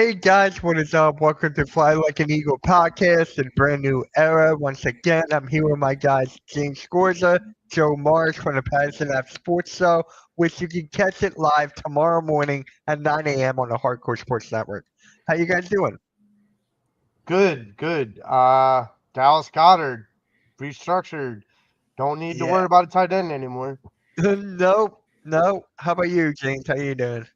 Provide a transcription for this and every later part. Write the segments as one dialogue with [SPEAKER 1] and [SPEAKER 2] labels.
[SPEAKER 1] Hey guys, what is up? Welcome to Fly Like an Eagle podcast, a brand new era. Once again, I'm here with my guys James Scorza, Joe Mars from the Patterson App Sports Show, which you can catch it live tomorrow morning at 9 a.m. on the Hardcore Sports Network. How you guys doing?
[SPEAKER 2] Good. Dallas Goedert restructured. Don't need to
[SPEAKER 1] Yeah.
[SPEAKER 2] worry about a tight end anymore.
[SPEAKER 1] No. How about you, James? How you doing?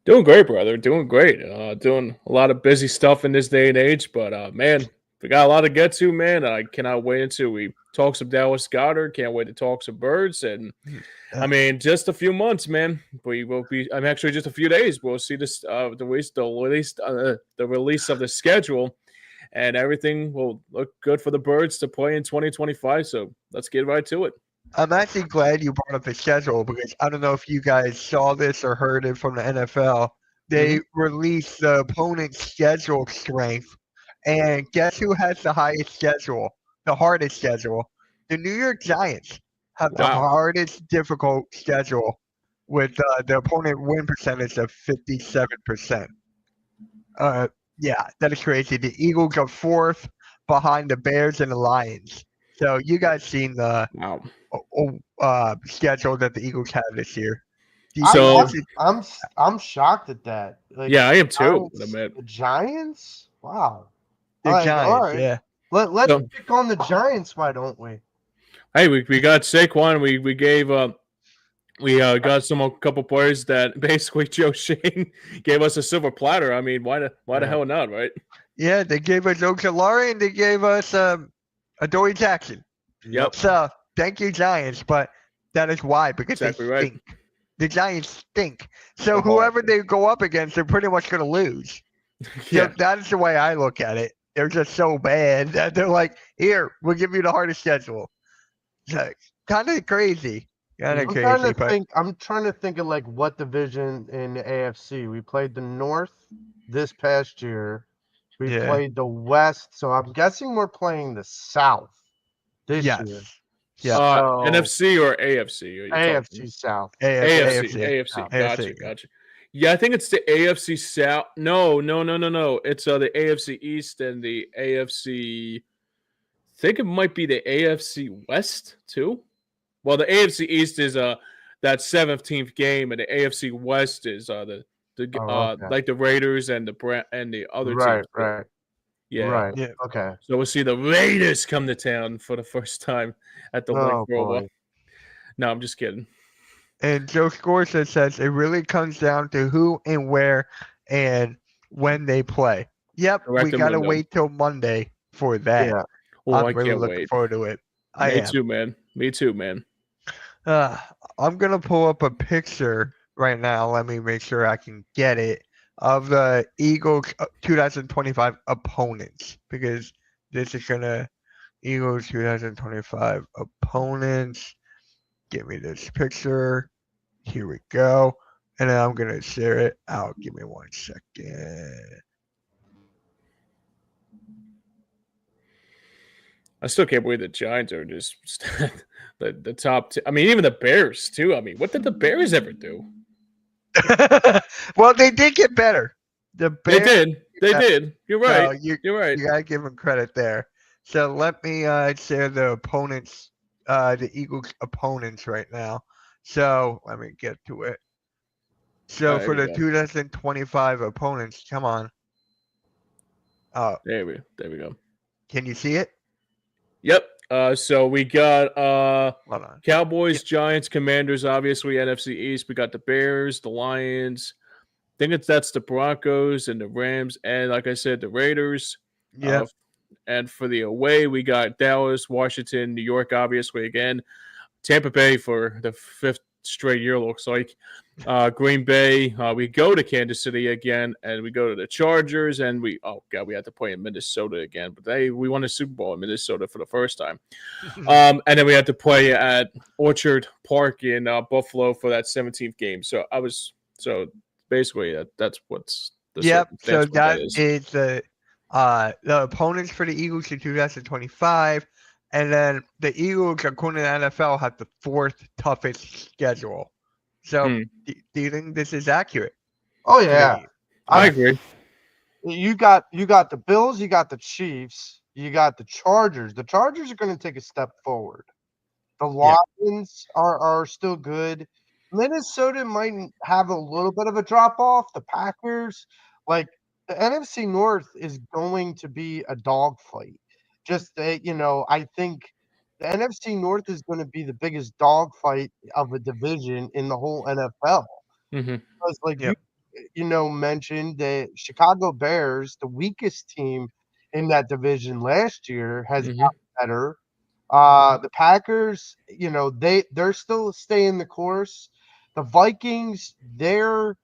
[SPEAKER 3] Doing great, brother. Doing great. Doing a lot of busy stuff in this day and age, but man, we got a lot to get to, man. I cannot wait until we talk some Dallas Goedert. Can't wait to talk some birds, and I mean, just a few months, man. We will be. I'm actually just a few days. We'll see this the release of the schedule, and everything will look good for the birds to play in 2025. So let's get right to it.
[SPEAKER 1] I'm actually glad you brought up the schedule because I don't know if you guys saw this or heard it from the NFL. They released the opponent's schedule strength, and guess who has the highest schedule, the hardest schedule? The New York Giants have the
[SPEAKER 3] Wow.
[SPEAKER 1] hardest difficult schedule with the opponent win percentage of 57%. Yeah, that is crazy. The Eagles are fourth behind the Bears and the Lions. So you guys seen the
[SPEAKER 3] Wow.
[SPEAKER 1] schedule that the Eagles have this year.
[SPEAKER 3] So-
[SPEAKER 2] I'm shocked at that. Like,
[SPEAKER 3] Yeah, I am too.
[SPEAKER 2] The Giants? Wow.
[SPEAKER 1] the
[SPEAKER 2] All
[SPEAKER 1] Giants,
[SPEAKER 2] right.
[SPEAKER 1] yeah.
[SPEAKER 2] Let's
[SPEAKER 3] So-
[SPEAKER 2] pick on the Giants, why don't we?
[SPEAKER 3] Hey, we got Saquon. We gave got a couple players that basically Joe Shane gave us a silver platter. I mean, why the hell not, right?
[SPEAKER 1] Yeah, they gave us Oxalari and they gave us Adoree Jackson.
[SPEAKER 3] Yep.
[SPEAKER 1] So thank you, Giants, but that is why, because
[SPEAKER 3] Exactly
[SPEAKER 1] they
[SPEAKER 3] right.
[SPEAKER 1] stink. The Giants stink. So
[SPEAKER 2] They're
[SPEAKER 1] whoever
[SPEAKER 2] horrible.
[SPEAKER 1] they go up against, they're pretty much going to lose.
[SPEAKER 3] Yeah.
[SPEAKER 1] So that is the way I look at it. They're just so bad that they're like, here, we'll give you the hardest schedule. So, kind of crazy. Kind of
[SPEAKER 2] I'm
[SPEAKER 1] crazy.
[SPEAKER 2] trying to
[SPEAKER 1] But
[SPEAKER 2] think. I'm trying to think of like what division in the AFC. We played the North this past year. We
[SPEAKER 1] Yeah.
[SPEAKER 2] played the West, so I'm guessing we're playing the South this year.
[SPEAKER 1] yes. Yeah.
[SPEAKER 2] So,
[SPEAKER 3] NFC or AFC? Are you talking?
[SPEAKER 2] AFC South.
[SPEAKER 3] AFC. Gotcha. Yeah, I think it's the AFC South. No. It's the AFC East and the AFC. I think it might be the AFC West too. Well, the AFC East is that 17th game, and the AFC West is
[SPEAKER 2] okay.
[SPEAKER 3] like the Raiders and the other
[SPEAKER 2] Right,
[SPEAKER 3] teams.
[SPEAKER 2] right,
[SPEAKER 3] Yeah.
[SPEAKER 2] right.
[SPEAKER 1] Yeah.
[SPEAKER 2] Okay.
[SPEAKER 3] So we'll see the Raiders come to town for the first time at the
[SPEAKER 2] Oh,
[SPEAKER 3] Link Rover.
[SPEAKER 2] boy.
[SPEAKER 3] No, I'm just kidding.
[SPEAKER 1] And Joe Scorza says it really comes down to who and where and when they play. Yep,
[SPEAKER 3] Correct
[SPEAKER 1] we
[SPEAKER 3] them
[SPEAKER 1] got to
[SPEAKER 3] window.
[SPEAKER 1] wait till Monday for that.
[SPEAKER 2] Yeah.
[SPEAKER 3] Oh,
[SPEAKER 1] I'm
[SPEAKER 3] I
[SPEAKER 1] really
[SPEAKER 3] can't
[SPEAKER 1] looking
[SPEAKER 3] wait.
[SPEAKER 1] forward to it. I
[SPEAKER 3] Me
[SPEAKER 1] am.
[SPEAKER 3] too, man. Me too, man.
[SPEAKER 1] I'm going to pull up a picture right now. Let me make sure I can get it of the Eagles 2025 opponents because this is going to Eagles 2025 opponents. Give me this picture. Here we go. And then I'm going to share it out. Give me 1 second.
[SPEAKER 3] I still can't believe the Giants are just the top. I mean, even the Bears too. I mean, what did the Bears ever do?
[SPEAKER 1] Well, they did get better. The
[SPEAKER 3] They
[SPEAKER 1] Bears,
[SPEAKER 3] did. They did. You're
[SPEAKER 1] no,
[SPEAKER 3] right.
[SPEAKER 1] you
[SPEAKER 3] You're right.
[SPEAKER 1] got to give them credit there. So let me share the opponents, the Eagles opponents right now. So let me get to it. So
[SPEAKER 3] There
[SPEAKER 1] for
[SPEAKER 3] we
[SPEAKER 1] the
[SPEAKER 3] go.
[SPEAKER 1] 2025 opponents, come on. Oh,
[SPEAKER 3] There we go.
[SPEAKER 1] can you see it?
[SPEAKER 3] Yep. So we got
[SPEAKER 1] Hold on.
[SPEAKER 3] Cowboys, Giants, Commanders, obviously NFC East. We got the Bears, the Lions. I think that's the Broncos and the Rams, and like I said, the Raiders.
[SPEAKER 1] Yeah.
[SPEAKER 3] And for the away, we got Dallas, Washington, New York, obviously again, Tampa Bay for the 5th straight year looks like. Green Bay. We go to Kansas City again, and we go to the Chargers, and we had to play in Minnesota again, but we won the Super Bowl in Minnesota for the first time. And then we had to play at Orchard Park in Buffalo for that 17th game. So basically that's what's the
[SPEAKER 1] Yep. So
[SPEAKER 3] circumstance what
[SPEAKER 1] that is the opponents for the Eagles in 2025, and then the Eagles, according to the NFL, have the 4th toughest schedule. So do you think this is accurate?
[SPEAKER 2] Oh yeah.
[SPEAKER 3] I agree.
[SPEAKER 2] You got the Bills, you got the Chiefs, you got the Chargers. The Chargers are going to take a step forward. The
[SPEAKER 1] Yeah.
[SPEAKER 2] Lions are still good. Minnesota might have a little bit of a drop off. The Packers, like the NFC North, is going to be a dogfight. I think the NFC North is going to be the biggest dogfight of a division in the whole NFL.
[SPEAKER 3] Hmm.
[SPEAKER 2] Because, like
[SPEAKER 1] Yeah.
[SPEAKER 2] mentioned, the Chicago Bears, the weakest team in that division last year, has
[SPEAKER 3] Hmm.
[SPEAKER 2] gotten better. The Packers, they're still staying the course. The Vikings, they're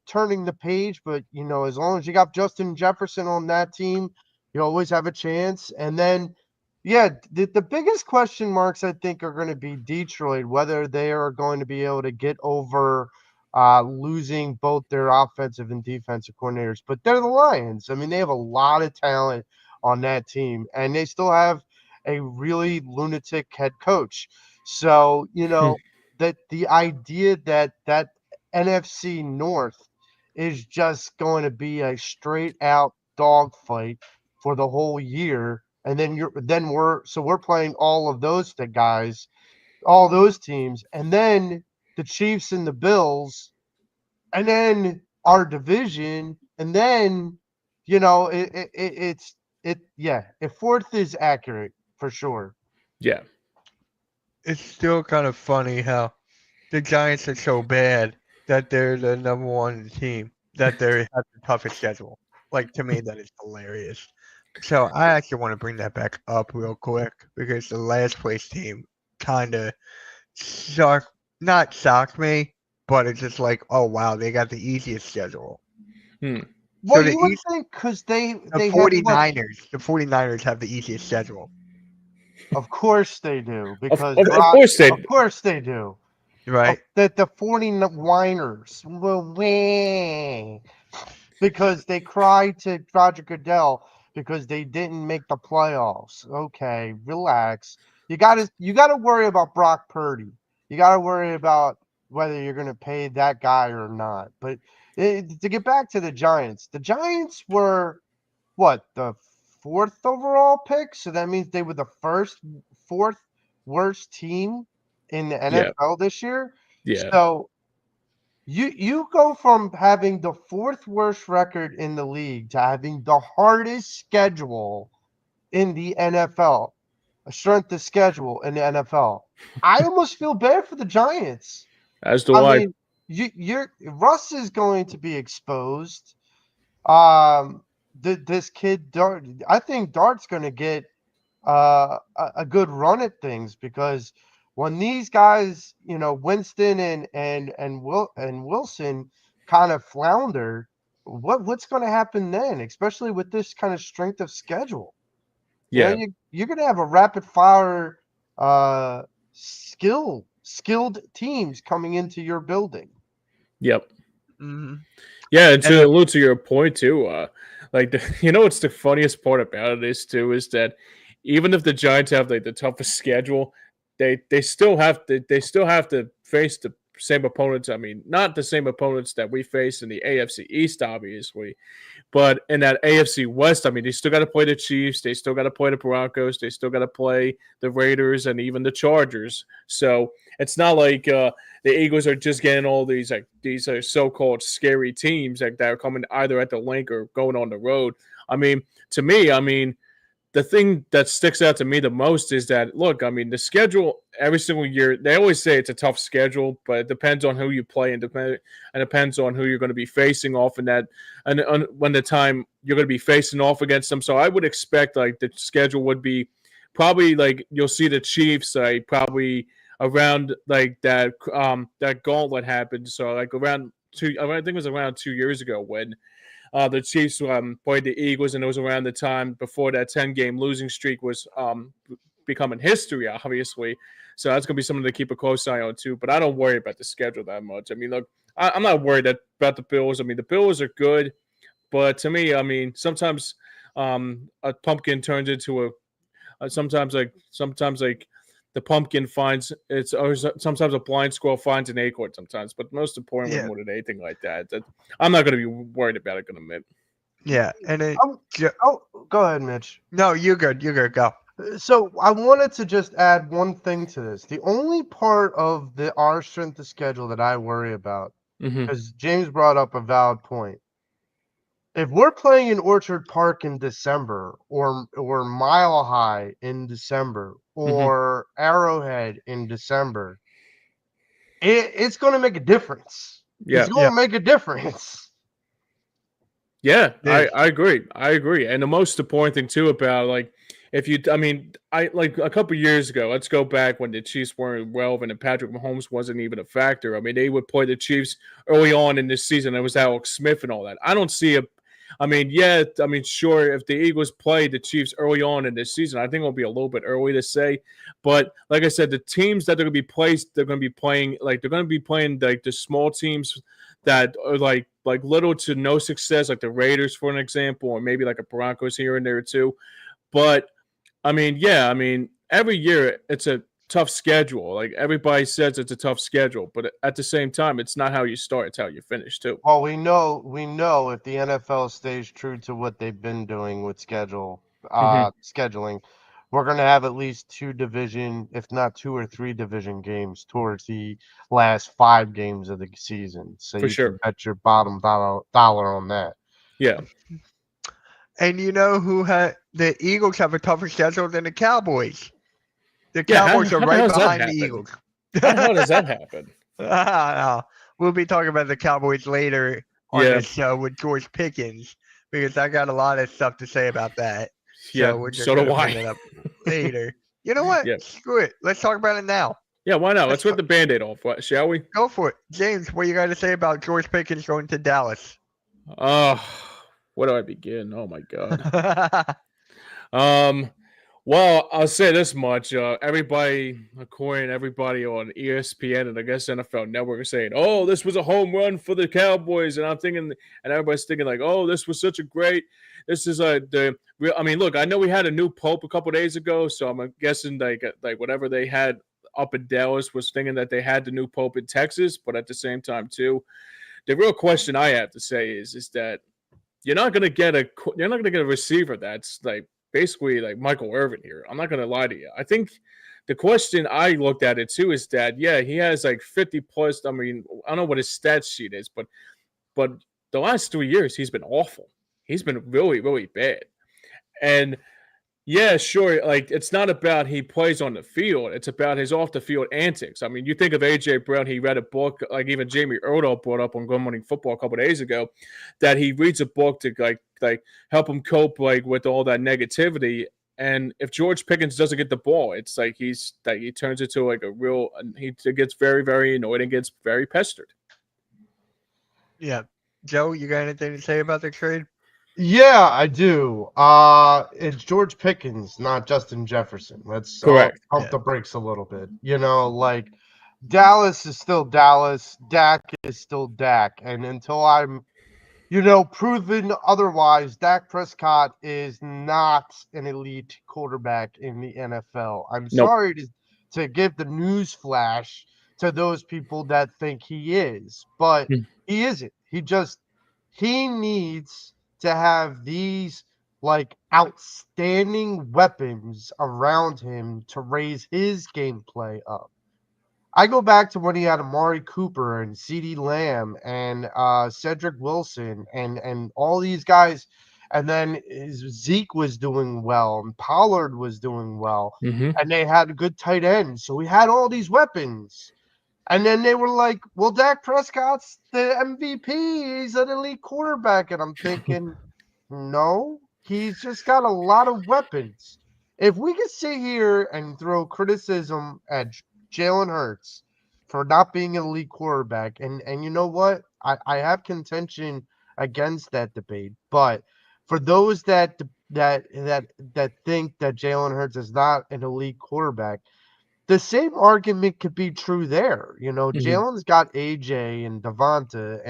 [SPEAKER 2] turning the page, but as long as you got Justin Jefferson on that team, you always have a chance. And then, yeah, the biggest question marks I think are going to be Detroit, whether they are going to be able to get over losing both their offensive and defensive coordinators. But they're the Lions. I mean, they have a lot of talent on that team, and they still have a really lunatic head coach. So, that the idea that NFC North is just going to be a straight out dogfight for the whole year. And we're playing all of those guys, all those teams, and then the Chiefs and the Bills, and then our division, and then if fourth is accurate for sure.
[SPEAKER 3] Yeah.
[SPEAKER 1] It's still kind of funny how the Giants are so bad that they're the number one team, that they have the toughest schedule. Like, to me, that is hilarious. So I actually want to bring that back up real quick because the last place team kind of not shocked me, but it's just like, oh wow, they got the easiest schedule.
[SPEAKER 3] Hmm.
[SPEAKER 2] Well,
[SPEAKER 1] So the
[SPEAKER 2] you would
[SPEAKER 1] East,
[SPEAKER 2] think because they
[SPEAKER 1] the
[SPEAKER 2] have what?
[SPEAKER 1] 49ers have the easiest schedule,
[SPEAKER 2] Of course they do,
[SPEAKER 3] Of,
[SPEAKER 2] because
[SPEAKER 3] of, of course
[SPEAKER 2] Of
[SPEAKER 3] they.
[SPEAKER 2] course they do.
[SPEAKER 1] right?
[SPEAKER 2] That the 49ers will win because they cried to Roger Goodell because they didn't make the playoffs. Okay, relax. You gotta worry about Brock Purdy. You gotta worry about whether you're gonna pay that guy or not. But to get back to the Giants were what, the fourth overall pick? So that means they were the fourth worst team in the
[SPEAKER 3] Yeah.
[SPEAKER 2] NFL this year.
[SPEAKER 3] Yeah.
[SPEAKER 2] So you go from having the fourth worst record in the league to having the hardest schedule in the NFL, a strength of schedule in the NFL. I almost feel bad for the Giants.
[SPEAKER 3] As do
[SPEAKER 2] I
[SPEAKER 3] I.
[SPEAKER 2] mean, Russ is going to be exposed. Um, this kid Dart, I think Dart's going to get a good run at things, because when these guys, Winston and Wilson kind of flounder, what's going to happen then, especially with this kind of strength of schedule?
[SPEAKER 3] Yeah.
[SPEAKER 2] You're going to have a rapid fire uh skilled teams coming into your building.
[SPEAKER 3] Yep.
[SPEAKER 1] Mm-hmm.
[SPEAKER 3] Yeah, and
[SPEAKER 1] And
[SPEAKER 3] to allude to your point too, what's the funniest part about it is that even if the Giants have like the toughest schedule, they still have to face the same opponents. I mean, not the same opponents that we face in the AFC East, obviously, but in that AFC West, I mean, they still got to play the Chiefs, they still got to play the Broncos, they still got to play the Raiders, and even the Chargers. So it's not like the Eagles are just getting all these so-called scary teams that are coming either at the link or going on the road. I mean, to me, the thing that sticks out to me the most is that, look, I mean, the schedule every single year, they always say it's a tough schedule, but it depends on who you play and depends on who you're going to be facing off in that, and when the time you're going to be facing off against them. So I would expect like the schedule would be probably like you'll see the Chiefs probably around like that gauntlet happened. So like I think it was around 2 years ago when the Chiefs played the Eagles, and it was around the time before that 10-game losing streak was becoming history, obviously. So that's going to be something to keep a close eye on, too. But I don't worry about the schedule that much. I mean, look, I'm not worried about the Bills. I mean, the Bills are good. But to me, I mean, sometimes a pumpkin turns into sometimes like the pumpkin finds it's, or sometimes a blind squirrel finds an acorn sometimes, but most importantly
[SPEAKER 1] yeah,
[SPEAKER 3] more than anything like that, I'm not going to be worried about it, going to admit.
[SPEAKER 1] Yeah, and it.
[SPEAKER 2] Go ahead, Mitch.
[SPEAKER 1] No, you're good. You're good. Go.
[SPEAKER 2] So I wanted to just add one thing to this. The only part of our strength of schedule that I worry about,
[SPEAKER 3] Hmm.
[SPEAKER 2] because James brought up a valid point. If we're playing in Orchard Park in December, or Mile High in December,
[SPEAKER 3] Hmm.
[SPEAKER 2] or Arrowhead in December, it's going to make a difference. It's
[SPEAKER 3] Yeah.
[SPEAKER 2] going
[SPEAKER 1] Yeah.
[SPEAKER 2] to make a difference.
[SPEAKER 3] Yeah, I,
[SPEAKER 1] Yes.
[SPEAKER 3] I agree. I agree. And the most important thing too about like if you I mean, I like a couple years ago, let's go back when the Chiefs weren't relevant and Patrick Mahomes wasn't even a factor. I mean, they would play the Chiefs early on in this season. It was Alex Smith and all that. I don't see a I mean, yeah, I mean, sure, if the Eagles play the Chiefs early on in this season, I think it'll be a little bit early to say. But like I said, the teams that they're going to be placed, they're going to be playing they're going to be playing like the small teams that are like little to no success, like the Raiders, for an example, or maybe like a Broncos here and there too. But I mean, yeah, I mean, every year it's a tough schedule. Like everybody says it's a tough schedule, but at the same time, it's not how you start, it's how you finish too.
[SPEAKER 2] Well, we know if the NFL stays true to what they've been doing with
[SPEAKER 3] Hmm.
[SPEAKER 2] scheduling, we're going to have at least two division, if not two or three division games towards the last 5 games of the season. So
[SPEAKER 3] For
[SPEAKER 2] you can
[SPEAKER 3] sure.
[SPEAKER 2] bet your bottom dollar on that.
[SPEAKER 3] Yeah.
[SPEAKER 1] And you know who had the Eagles have a tougher schedule than the Cowboys. The
[SPEAKER 3] Yeah.
[SPEAKER 1] Cowboys are
[SPEAKER 3] How the
[SPEAKER 1] right
[SPEAKER 3] hell does that
[SPEAKER 1] behind the
[SPEAKER 3] happen?
[SPEAKER 1] Eagles.
[SPEAKER 3] How the hell does that happen?
[SPEAKER 1] We'll be talking about the Cowboys later on
[SPEAKER 3] Yeah.
[SPEAKER 1] this show with George Pickens because I got a lot of stuff to say about that.
[SPEAKER 3] Yeah.
[SPEAKER 1] So we're just
[SPEAKER 3] So do
[SPEAKER 1] gonna bring
[SPEAKER 3] I.
[SPEAKER 1] it up later. You know what?
[SPEAKER 3] Yeah.
[SPEAKER 1] Screw it. Let's talk about it now.
[SPEAKER 3] Yeah. Why not?
[SPEAKER 1] Let's
[SPEAKER 3] Let's rip the band aid off, shall we?
[SPEAKER 1] go for it. James, what you got to say about George Pickens going to Dallas?
[SPEAKER 3] Oh, where do I begin? Oh my God. Um, well, I'll say this much: everybody, according to everybody on ESPN and I guess NFL Network, are saying, "Oh, this was a home run for the Cowboys," and I'm thinking, and everybody's thinking like, "Oh, this was such a great. This is the real." I mean, look, I know we had a new pope a couple days ago, so I'm guessing like whatever they had up in Dallas was thinking that they had the new pope in Texas, but at the same time too, the real question I have to say is that you're not gonna get a receiver that's like basically like Michael Irvin here. I'm not gonna lie to you. I think the question I looked at it too is that yeah, he has like 50 plus. I mean, I don't know what his stat sheet is, but the last 3 years he's been awful. He's been really, really bad. And yeah, sure. Like it's not about he plays on the field; it's about his off the field antics. I mean, you think of AJ Brown. He read a book, like even Jamie Erdahl brought up on Good Morning Football a couple of days ago, that he reads a book to like help him cope like with all that negativity. And if George Pickens doesn't get the ball, it's like he turns into like a real. He gets very very annoyed and gets very pestered.
[SPEAKER 1] Yeah. Joe, you got anything to say about the trade?
[SPEAKER 2] Yeah, I do. It's George Pickens, not Justin Jefferson. Let's
[SPEAKER 3] Correct.
[SPEAKER 2] pump
[SPEAKER 1] Yeah.
[SPEAKER 2] the brakes a little bit. Like Dallas is still Dallas. Dak is still Dak. And until I'm, proven otherwise, Dak Prescott is not an elite quarterback in the NFL. I'm
[SPEAKER 3] Nope.
[SPEAKER 2] sorry to give the news flash to those people that think he is, but
[SPEAKER 3] Hmm.
[SPEAKER 2] he isn't. He needs to have these like outstanding weapons around him to raise his gameplay up. I go back to when he had Amari Cooper and CeeDee Lamb and Cedric Wilson and all these guys, and then Zeke was doing well and Pollard was doing well,
[SPEAKER 3] Hmm.
[SPEAKER 2] and they had a good tight end. So we had all these weapons. And then they were like, well, Dak Prescott's the MVP. He's an elite quarterback. And I'm thinking, no, he's just got a lot of weapons. If we could sit here and throw criticism at Jalen Hurts for not being an elite quarterback, and you know what? I have contention against that debate. But for those that think that Jalen Hurts is not an elite quarterback, the same argument could be true there.
[SPEAKER 3] Hmm.
[SPEAKER 2] Jalen's got AJ and Devonta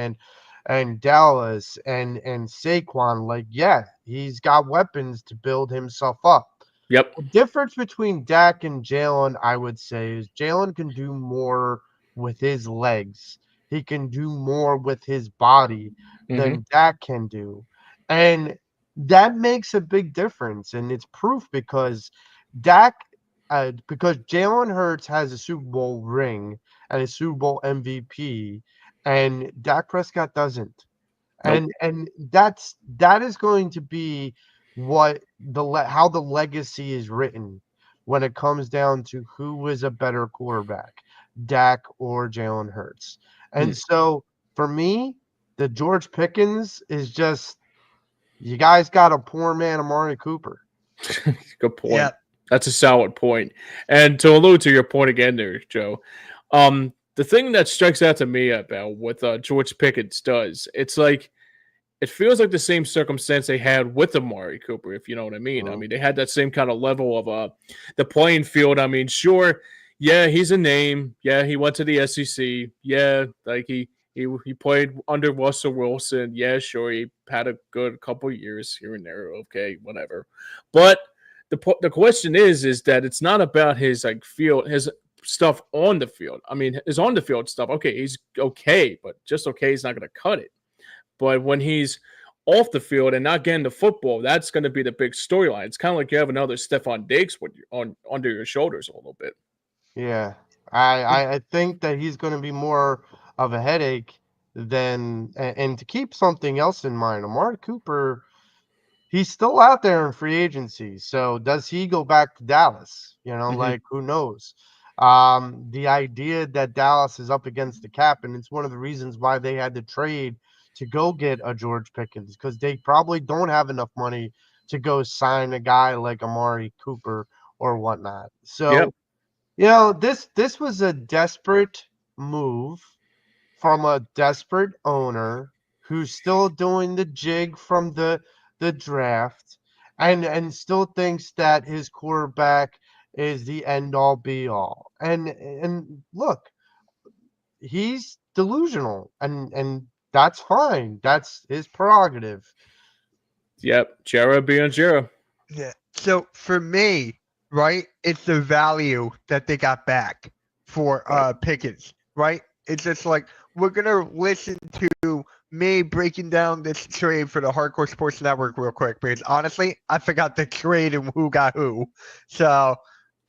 [SPEAKER 2] and Dallas and Saquon. Like, yeah, he's got weapons to build himself up.
[SPEAKER 3] Yep.
[SPEAKER 2] The difference between Dak and Jalen, I would say, is Jalen can do more with his legs. He can do more with his body
[SPEAKER 3] Hmm.
[SPEAKER 2] than Dak can do. And that makes a big difference. And it's proof Dak, because Jalen Hurts has a Super Bowl ring and a Super Bowl MVP, and Dak Prescott doesn't.
[SPEAKER 3] Nope.
[SPEAKER 2] And that is going to be how the legacy is written when it comes down to who is a better quarterback, Dak or Jalen Hurts.
[SPEAKER 3] Hmm.
[SPEAKER 2] And so for me, the George Pickens is just, you guys got a poor man Amari Cooper.
[SPEAKER 3] Good point.
[SPEAKER 1] Yeah.
[SPEAKER 3] That's a solid point. And to allude to your point again there, Joe, the thing that strikes out to me about what George Pickens does, it's like it feels like the same circumstance they had with Amari Cooper, if you know what I mean. I
[SPEAKER 2] Mhm.
[SPEAKER 3] mean, they had that same kind of level of the playing field. I mean, sure, yeah, he's a name. Yeah, he went to the SEC. Yeah, like he played under Russell Wilson. Yeah, sure, he had a good couple years here and there. Okay, whatever. But the question is that it's not about his like field his stuff on the field. I mean, his on the field stuff. Okay, he's okay, but just okay, he's not going to cut it. But when he's off the field and not getting the football, that's going to be the big storyline. It's kind of like you have another Stephon Diggs with you on under your shoulders a little bit.
[SPEAKER 2] Yeah. I think that he's going to be more of a headache and to keep something else in mind, Amari Cooper, he's still out there in free agency. So does he go back to Dallas?
[SPEAKER 3] Mm-hmm.
[SPEAKER 2] Like, who knows? The idea that Dallas is up against the cap, and it's one of the reasons why they had to trade to go get a George Pickens, because they probably don't have enough money to go sign a guy like Amari Cooper or whatnot.
[SPEAKER 3] Yep.
[SPEAKER 2] So, this was a desperate move from a desperate owner who's still doing the jig from the draft and still thinks that his quarterback is the end all be all. And look, he's delusional and that's fine. That's his prerogative.
[SPEAKER 3] Yep. Jera being Jera.
[SPEAKER 1] Yeah. So for me, right, it's the value that they got back for
[SPEAKER 3] Right.
[SPEAKER 1] Pickens, right? It's just like we're gonna listen to me breaking down this trade for the Hardcore Sports Network real quick because honestly, I forgot the trade and who got who. So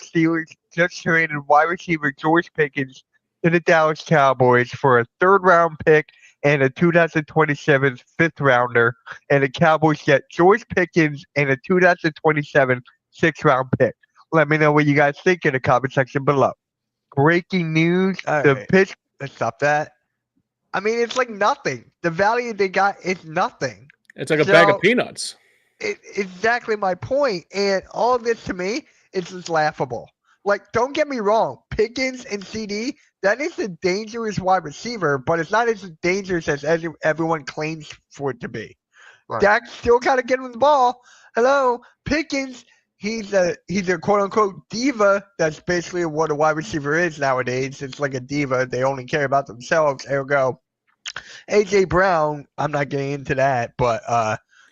[SPEAKER 1] Steelers just traded wide receiver George Pickens to the Dallas Cowboys for a third round pick and a 2027 fifth rounder, and the Cowboys get George Pickens and a 2027 sixth round pick. Let me know what you guys think in the comment section below. Breaking news: the
[SPEAKER 2] Right.
[SPEAKER 1] pitch. Let's stop that. I mean, it's like nothing. The value they got is nothing.
[SPEAKER 3] It's like a bag of
[SPEAKER 1] So
[SPEAKER 3] peanuts.
[SPEAKER 1] exactly my point. And all of this to me is just laughable. Like, don't get me wrong, Pickens and CD, that is a dangerous wide receiver, but it's not as dangerous as everyone claims for it to be.
[SPEAKER 2] Right.
[SPEAKER 1] Dak still got to get him the ball. Hello, Pickens. He's a quote unquote diva. That's basically what a wide receiver is nowadays. It's like a diva. They only care about themselves. Ergo, AJ Brown. I'm not getting into that, but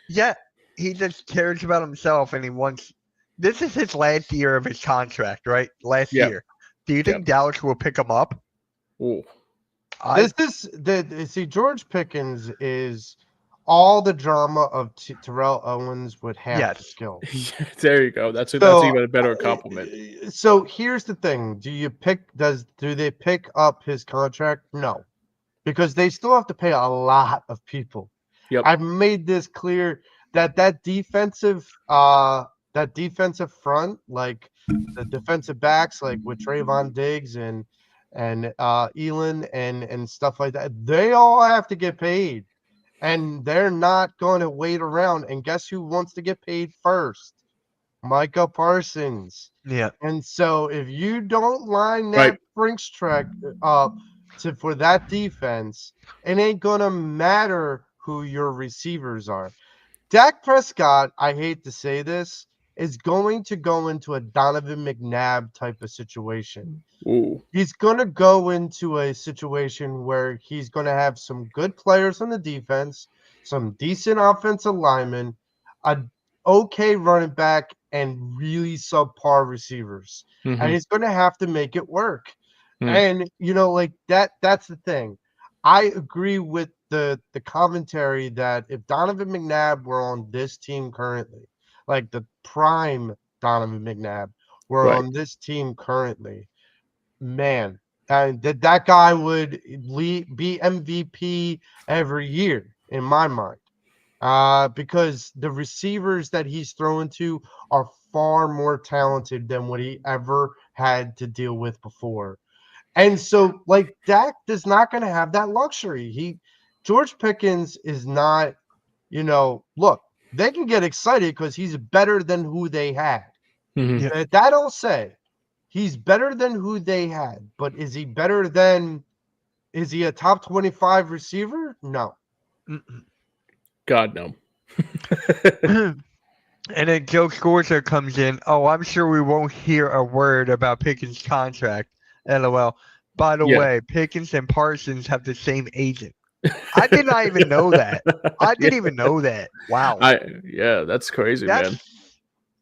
[SPEAKER 1] yeah, he just cares about himself and he wants. This is his last year of his contract, right? Last
[SPEAKER 3] Yep.
[SPEAKER 1] year. Do you
[SPEAKER 3] Yep.
[SPEAKER 1] think Dallas will pick him up?
[SPEAKER 3] Ooh.
[SPEAKER 2] This is the see George Pickens is all the drama of Terrell Owens with half the
[SPEAKER 1] Yes.
[SPEAKER 2] skill.
[SPEAKER 3] There you go. That's
[SPEAKER 2] So,
[SPEAKER 3] even a better compliment.
[SPEAKER 2] So here's the thing: do they pick up his contract? No, because they still have to pay a lot of people.
[SPEAKER 3] Yep.
[SPEAKER 2] I've made this clear that defensive front, like the defensive backs, like with Trayvon Diggs and Elon and stuff like that, they all have to get paid, and they're not going to wait around. And guess who wants to get paid first? Micah Parsons.
[SPEAKER 1] Yeah.
[SPEAKER 2] And so if you don't line
[SPEAKER 3] Right.
[SPEAKER 2] that Brinks track up for that defense, it ain't gonna matter who your receivers are. Dak Prescott, I hate to say this, is going to go into a Donovan McNabb type of situation.
[SPEAKER 3] Ooh.
[SPEAKER 2] He's going to go into a situation where he's going to have some good players on the defense, some decent offensive linemen, a okay running back, and really subpar receivers. And
[SPEAKER 3] Mm-hmm.
[SPEAKER 2] he's going to have to make it work.
[SPEAKER 3] Mm.
[SPEAKER 2] And like that's the thing. I agree with the commentary that if Donovan McNabb were on this team currently, like the prime Donovan McNabb were
[SPEAKER 3] Right.
[SPEAKER 2] on this team currently, man, that guy would be MVP every year in my mind. Because the receivers that he's throwing to are far more talented than what he ever had to deal with before. And so, like, Dak is not going to have that luxury. George Pickens is not, look, they can get excited because he's better than who they had.
[SPEAKER 3] Mhm.
[SPEAKER 1] Yeah.
[SPEAKER 2] That I'll say. He's better than who they had. But is he a top 25 receiver? No.
[SPEAKER 3] God no.
[SPEAKER 1] And then Joe Scorza comes in. Oh, I'm sure we won't hear a word about Pickens' contract. LOL. By the
[SPEAKER 3] Yeah.
[SPEAKER 1] way, Pickens and Parsons have the same agent. I did not even know that. I didn't even know that. Wow.
[SPEAKER 3] Yeah, that's crazy, man.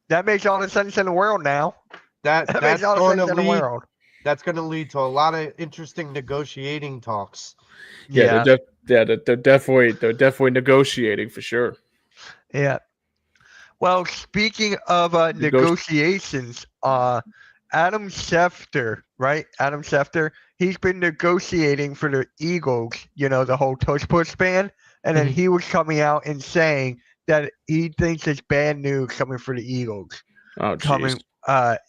[SPEAKER 1] That makes all the sense in the world now. That makes
[SPEAKER 2] That's
[SPEAKER 1] all the
[SPEAKER 2] going
[SPEAKER 1] sense
[SPEAKER 2] to
[SPEAKER 1] in the
[SPEAKER 2] lead
[SPEAKER 1] world.
[SPEAKER 2] that's going to lead to a lot of interesting negotiating talks.
[SPEAKER 3] Yeah,
[SPEAKER 1] Yeah.
[SPEAKER 3] they're definitely negotiating for sure.
[SPEAKER 1] Yeah. Well, speaking of
[SPEAKER 3] Negoti-
[SPEAKER 1] negotiations, Adam Schefter, right? Adam Schefter, he's been negotiating for the Eagles, the whole tush push ban. And then
[SPEAKER 3] Mhm.
[SPEAKER 1] he was coming out and saying that he thinks it's bad news coming for the Eagles.
[SPEAKER 3] Oh, jeez.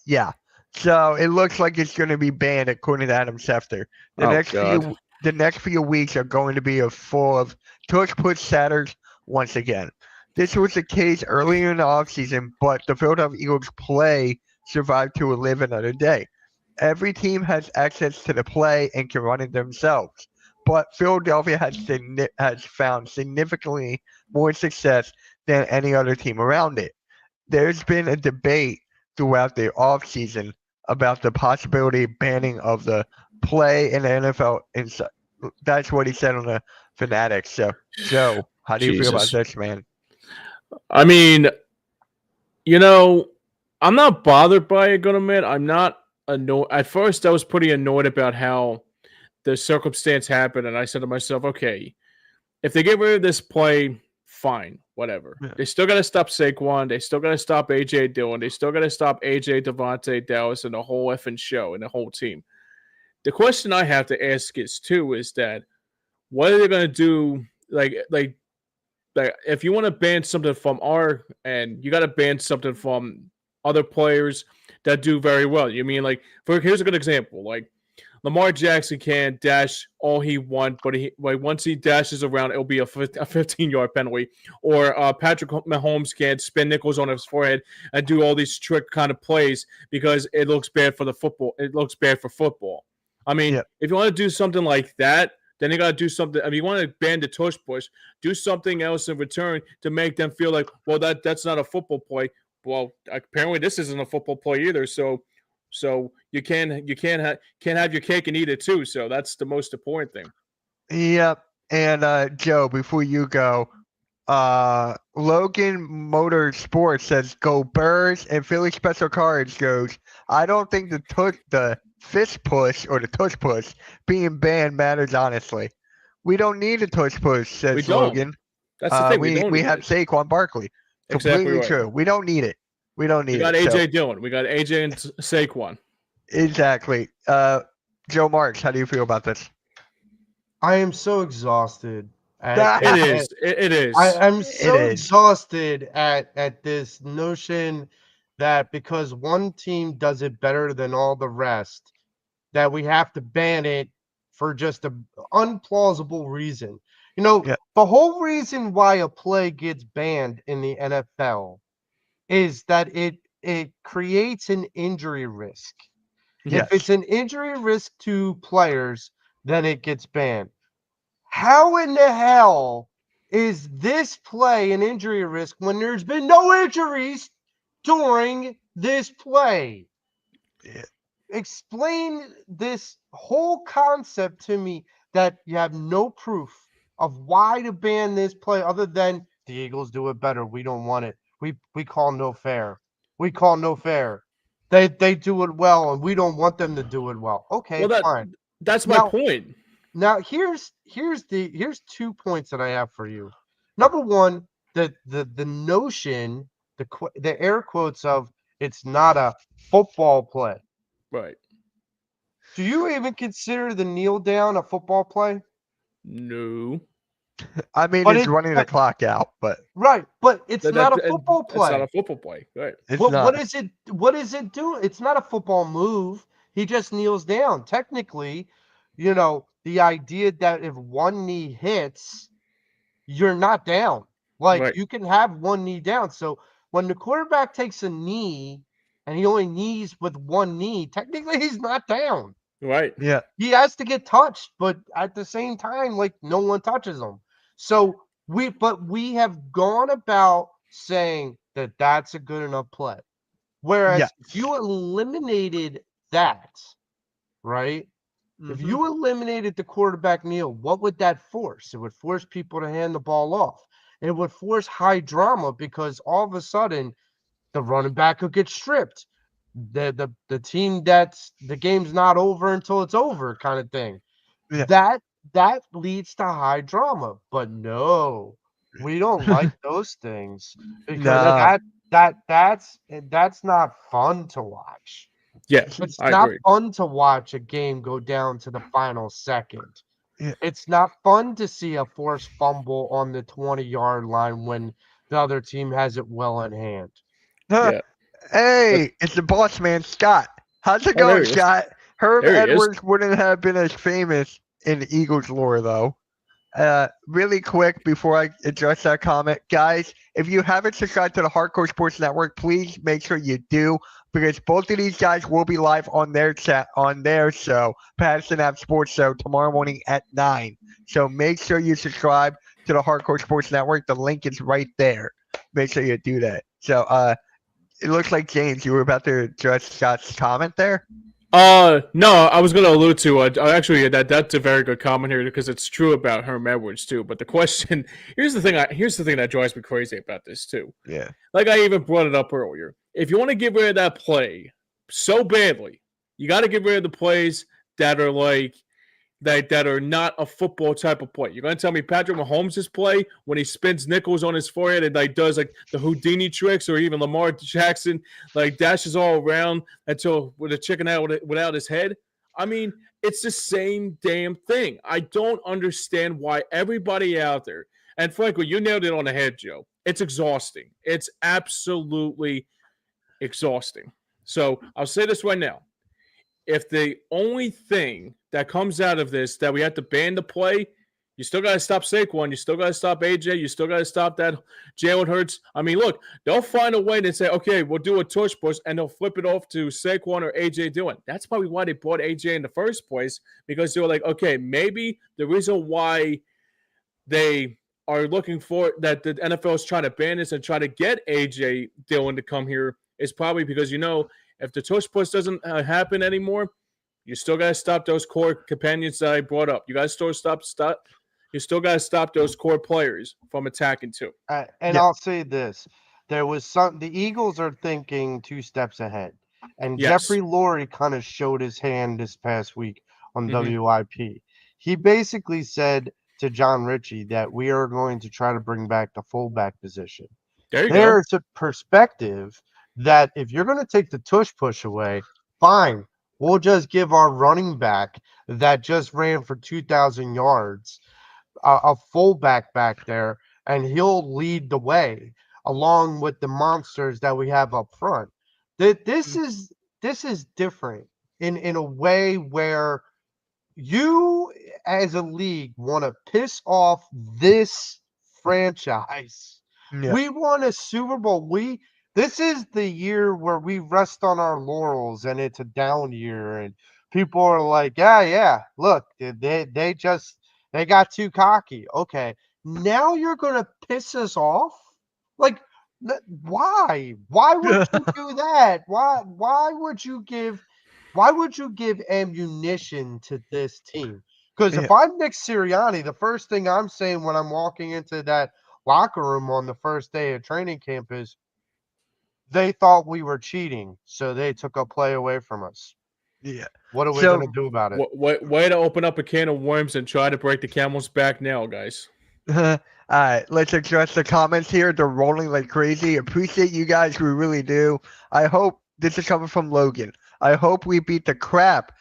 [SPEAKER 1] Yeah. So it looks like it's going to be banned according to Adam Schefter.
[SPEAKER 3] Oh, God.
[SPEAKER 1] The next few weeks are going to be full of tush push shatters once again. This was the case earlier in the offseason, but the Philadelphia Eagles play survived to live another day. Every team has access to the play and can run it themselves, but Philadelphia has found significantly more success than any other team around it. There's been a debate throughout the offseason about the possibility of banning of the play in the NFL. That's what he said on the Fanatics. So, Joe, how do you feel about
[SPEAKER 3] Jesus.
[SPEAKER 1] this, man?
[SPEAKER 3] I mean, you know, I'm not bothered by it, gonna admit. I'm not annoyed. At first, I was pretty annoyed about how the circumstance happened, and I said to myself, okay, if they get rid of this play, fine, whatever.
[SPEAKER 1] Yeah.
[SPEAKER 3] They still got to stop Saquon. They still got to stop AJ Dillon. They still got to stop AJ Devontae Dallas and the whole effing show and the whole team. The question I have to ask is that what are they going to do? Like if you want to ban something from our end, you got to ban something from other players that do very well. You mean here's a good example. Like Lamar Jackson can dash all he wants, but once he dashes around, it'll be a 15-yard penalty. Or Patrick Mahomes can spin nickels on his forehead and do all these trick kind of plays because it looks bad for the football. It looks bad for football. I mean,
[SPEAKER 1] Yeah.
[SPEAKER 3] if you want to do something like that, then you got to do something. I mean, you want to ban the tush push, do something else in return to make them feel like, well, that's not a football play. Well, apparently this isn't a football play either. So you can't have your cake and eat it too. So that's the most important thing.
[SPEAKER 1] Yep. And Joe, before you go, Logan Motorsports says go Birds, and Philly Special Cards goes, I don't think the fist push or the tush push being banned matters honestly. We don't need a tush push, says
[SPEAKER 3] We don't.
[SPEAKER 1] Logan.
[SPEAKER 3] That's the thing. We don't.
[SPEAKER 1] We
[SPEAKER 3] need
[SPEAKER 1] have
[SPEAKER 3] it.
[SPEAKER 1] Saquon Barkley.
[SPEAKER 3] Exactly
[SPEAKER 1] Completely
[SPEAKER 3] right.
[SPEAKER 1] true. We don't need it. We don't need
[SPEAKER 3] We got
[SPEAKER 1] it.
[SPEAKER 3] AJ Dillon. We got AJ and Saquon.
[SPEAKER 1] Exactly. Joe Marks, how do you feel about this?
[SPEAKER 2] I am so exhausted.
[SPEAKER 3] It is. It is.
[SPEAKER 2] I'm
[SPEAKER 1] It
[SPEAKER 2] so
[SPEAKER 1] is.
[SPEAKER 2] exhausted at this notion that because one team does it better than all the rest, that we have to ban it for just an unplausible reason.
[SPEAKER 1] Yeah.
[SPEAKER 2] The whole reason why a play gets banned in the NFL is that it creates an injury risk.
[SPEAKER 1] Yes.
[SPEAKER 2] If it's an injury risk to players, then it gets banned. How in the hell is this play an injury risk when there's been no injuries during this play?
[SPEAKER 1] Yeah.
[SPEAKER 2] Explain this whole concept to me that you have no proof of why to ban this play other than the Eagles do it better. We don't want it. We call no fair. We call no fair. They do it well and we don't want them to do it well. Okay,
[SPEAKER 3] Well,
[SPEAKER 2] fine.
[SPEAKER 3] that's my
[SPEAKER 2] Now,
[SPEAKER 3] point.
[SPEAKER 2] Now here's 2 points that I have for you. Number one, the notion, the air quotes of it's not a football play.
[SPEAKER 3] Right.
[SPEAKER 2] Do you even consider the kneel down a football play?
[SPEAKER 3] No.
[SPEAKER 1] I mean,
[SPEAKER 2] But
[SPEAKER 1] it's
[SPEAKER 2] it
[SPEAKER 1] running the clock out, but
[SPEAKER 2] right, but it's
[SPEAKER 3] That,
[SPEAKER 2] not
[SPEAKER 3] that,
[SPEAKER 2] a
[SPEAKER 3] that
[SPEAKER 2] football
[SPEAKER 3] it's not
[SPEAKER 2] play.
[SPEAKER 3] a football play. Right.
[SPEAKER 1] it's
[SPEAKER 2] What
[SPEAKER 1] not.
[SPEAKER 2] is it? What is it doing? It's not a football move. He just kneels down. Technically, the idea that if one knee hits, you're not down. Like
[SPEAKER 3] Right.
[SPEAKER 2] you can have one knee down. So when the quarterback takes a knee and he only knees with one knee, technically he's not down.
[SPEAKER 3] Right.
[SPEAKER 1] Yeah.
[SPEAKER 2] He has to get touched, but at the same time, like no one touches him. So we have gone about saying that that's a good enough play.
[SPEAKER 1] Yeah.
[SPEAKER 2] Whereas if you eliminated that, right? If
[SPEAKER 1] Hmm.
[SPEAKER 2] you eliminated the quarterback kneel, what would that force? It would force people to hand the ball off. It would force high drama because all of a sudden the running back could get stripped. The team that's the game's not over until it's over kind of thing.
[SPEAKER 1] Yeah.
[SPEAKER 2] That leads to high drama. But no, we don't like those things because
[SPEAKER 3] That,
[SPEAKER 1] No.
[SPEAKER 2] that's not fun to watch.
[SPEAKER 3] yeah,
[SPEAKER 2] It's
[SPEAKER 3] I
[SPEAKER 2] not
[SPEAKER 3] agree.
[SPEAKER 2] fun to watch a game go down to the final second.
[SPEAKER 1] Yeah.
[SPEAKER 2] It's not fun to see a forced fumble on the 20-yard line when the other team has it well in hand.
[SPEAKER 1] Huh.
[SPEAKER 3] Yeah. That,
[SPEAKER 1] Hey, it's the boss man, Scott. How's it
[SPEAKER 3] oh, there
[SPEAKER 1] going,
[SPEAKER 3] he is.
[SPEAKER 1] Scott? Herb
[SPEAKER 3] There he is.
[SPEAKER 1] Edwards wouldn't have been as famous in Eagles lore, though. Really quick before I address that comment, guys, if you haven't subscribed to the Hardcore Sports Network, please make sure you do because both of these guys will be live on their chat on their show, Patterson Ave Sports Show, tomorrow morning at 9. So make sure you subscribe to the Hardcore Sports Network. The link is right there. Make sure you do that. So it looks like James, you were about to address Scott's comment there.
[SPEAKER 3] No, I was going to allude to actually that's a very good comment here because it's true about Herm Edwards too. But the question here's the thing that drives me crazy about this too.
[SPEAKER 1] Yeah.
[SPEAKER 3] Like I even brought it up earlier. If you want to get rid of that play so badly, you got to get rid of the plays that are like that are not a football type of play. You're going to tell me Patrick Mahomes' play when he spins nickels on his forehead and like does like the Houdini tricks, or even Lamar Jackson like dashes all around until with a chicken out without his head. I mean, it's the same damn thing. I don't understand why everybody out there, and frankly, you nailed it on the head, Joe. It's exhausting. It's absolutely exhausting. So I'll say this right now. If the only thing that comes out of this that we have to ban the play, you still got to stop Saquon. You still got to stop AJ. You still got to stop that Jalen Hurts. I mean, look, they'll find a way to say, okay, we'll do a tush push, and they'll flip it off to Saquon or AJ doing. That's probably why they bought AJ in the first place, because they were like, okay, maybe the reason why they are looking for that the NFL is trying to ban this and try to get AJ Dillon to come here is probably because if the tush push doesn't happen anymore, you still got to stop those core companions that I brought up. You got to still stop. You still got to stop those core players from attacking too.
[SPEAKER 2] And
[SPEAKER 1] Yeah.
[SPEAKER 2] I'll say this: the Eagles are thinking 2 steps ahead, and
[SPEAKER 3] Yes.
[SPEAKER 2] Jeffrey Lurie kind of showed his hand this past week on
[SPEAKER 3] Mm-hmm.
[SPEAKER 2] WIP. He basically said to John Ritchie that we are going to try to bring back the fullback position.
[SPEAKER 3] There you go.
[SPEAKER 2] There's a perspective that if you're going to take the tush push away, fine. We'll just give our running back that just ran for 2,000 yards a fullback back there, and he'll lead the way along with the monsters that we have up front. This is different in a way where you as a league want to piss off this franchise.
[SPEAKER 1] Yeah.
[SPEAKER 2] We won a Super Bowl. This is the year where we rest on our laurels and it's a down year and people are like, yeah, look, they got too cocky. Okay. Now you're going to piss us off? Like why? Why would you do that? Why would you give ammunition to this team? Because
[SPEAKER 1] Yeah.
[SPEAKER 2] if I'm Nick Sirianni, the first thing I'm saying when I'm walking into that locker room on the first day of training camp is they thought we were cheating, so they took a play away from us.
[SPEAKER 1] Yeah.
[SPEAKER 2] What are we
[SPEAKER 1] So,
[SPEAKER 2] gonna do about it?
[SPEAKER 3] Way to open up a can of worms and try to break the camel's back now, guys.
[SPEAKER 1] all right, let's address the comments here. They're rolling like crazy. Appreciate you guys. We really do. I hope this is coming from Logan. I hope we beat the crap